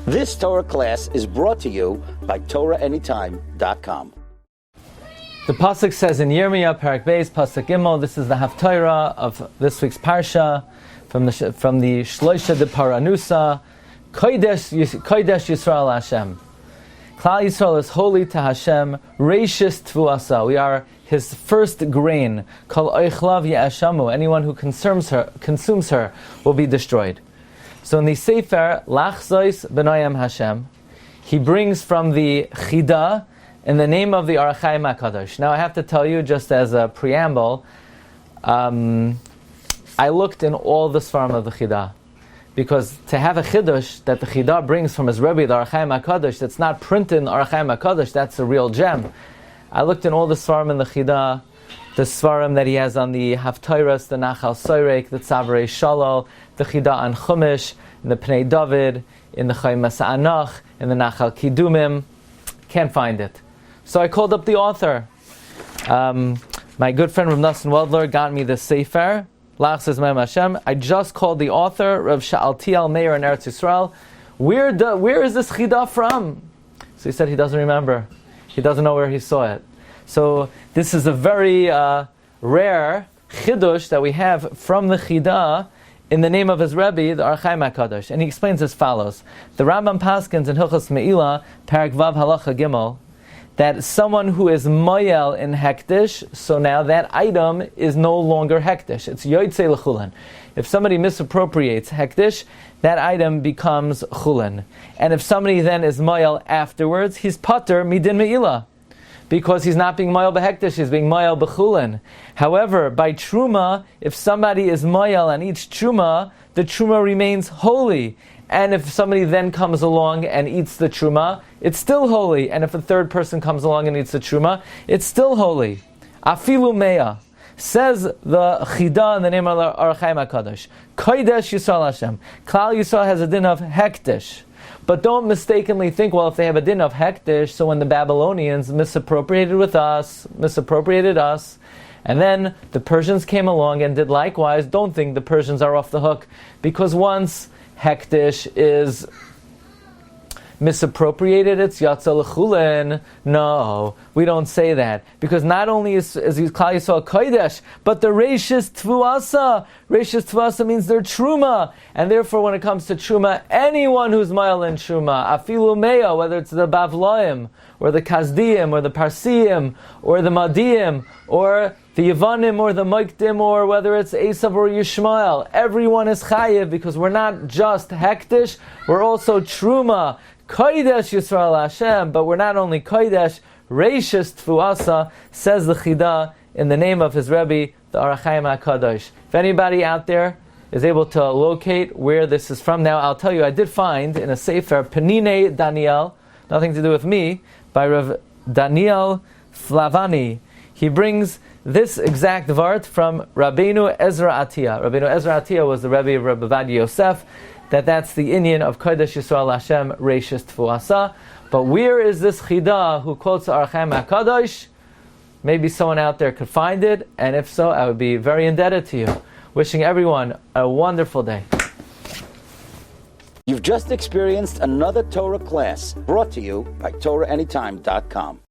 This Torah class is brought to you by TorahAnytime.com. The pasuk says in Yirmiyah, Parak Beis, pasuk Gimel. This is the Haftorah of this week's Parsha from the Shloisha de Paranusa. Kodesh Yisroel Hashem. Klal Yisroel is holy to Hashem. Reishis Tvuasa. We are His first grain. Kol oichlav ye'ashamu. Anyone who consumes her will be destroyed. So in the Sefer Lachzois B'nayim Hashem, he brings from the Chida in the name of the Hachaim Hakadosh. Now I have to tell you, just as a preamble, I looked in all the Svarim of the Chida, because to have a Chidush that the Chida brings from his Rabbi, the Hachaim Hakadosh, that's not printed in the Hachaim Hakadosh, that's a real gem. I looked in all the Svarim in the Chida, the Svarim that he has on the Haftorah, the Nachal Soyrek, the Tzavarei Shalal, the Chida on Chumash, in the Pnei David, in the Chaim Masa'anach, in the Nachal Kidumim. Can't find it. So I called up the author. My good friend Rav Nosson Weldler got me the Sefer, Lach says Ma'am Hashem. I just called the author, Rav Sha'altiel Meir in Eretz Yisrael. Where is this Chida from? So he said he doesn't remember. He doesn't know where he saw it. So this is a very rare Chidush that we have from the Chida in the name of his Rebbe, the Hachaim Hakadosh. And he explains as follows. The Rambam Paskins in Hilchos Me'ilah, Parak Vav Halacha Gimel, that someone who is moyel in hektish, so now that item is no longer hektish. It's yoytzei l'chulen. If somebody misappropriates hektish, that item becomes chulen. And if somebody then is moyel afterwards, he's pater midin me'ilah, because he's not being moyel behektish, he's being moyel bechulen. However, by truma, if somebody is moyel and eats truma, the truma remains holy. And if somebody then comes along and eats the truma, it's still holy. And if a third person comes along and eats the truma, it's still holy. Afilu meya. Says the Chida in the name of the Hachaim Hakadosh. Kodesh Yisrael Hashem. Klal Yisrael has a din of hektish. But don't mistakenly think, well, if they have a din of hektish, so when the Babylonians misappropriated us, and then the Persians came along and did likewise, don't think the Persians are off the hook. Because once hektish is misappropriated, it's yatsa l'chulen. No, we don't say that. Because not only is Klal Yisrael kodesh, but the reishis tvuasa. Reishis tvuasa means they're truma. And therefore when it comes to truma, anyone who's ma'al in truma, afilu meya, whether it's the Bavloim, or the Kazdiim, or the Parsiim, or the Madiim, or the Yevanim, or the Moikdim, or whether it's Esav or Yishmael, everyone is chayiv, because we're not just hektish, we're also truma. Kodesh Yisrael Hashem, but we're not only kodesh, reishis tvuasa, says the Chida in the name of his Rebbe, the Hachaim Hakadosh. If anybody out there is able to locate where this is from, now I'll tell you, I did find in a Sefer, Penine Daniel, nothing to do with me, by Rav Daniel Flavani. He brings this exact vart from Rabbeinu Ezra Atiyah. Rabbeinu Ezra Atiyah was the Rebbe of Rabbi Vadi Yosef, that's the Inyan of Kodesh Yisrael Hashem Reishis Tvuasa. But where is this Chida who quotes the Hachaim Hakadosh? Maybe someone out there could find it, and if so, I would be very indebted to you. Wishing everyone a wonderful day. You've just experienced another Torah class brought to you by TorahAnytime.com.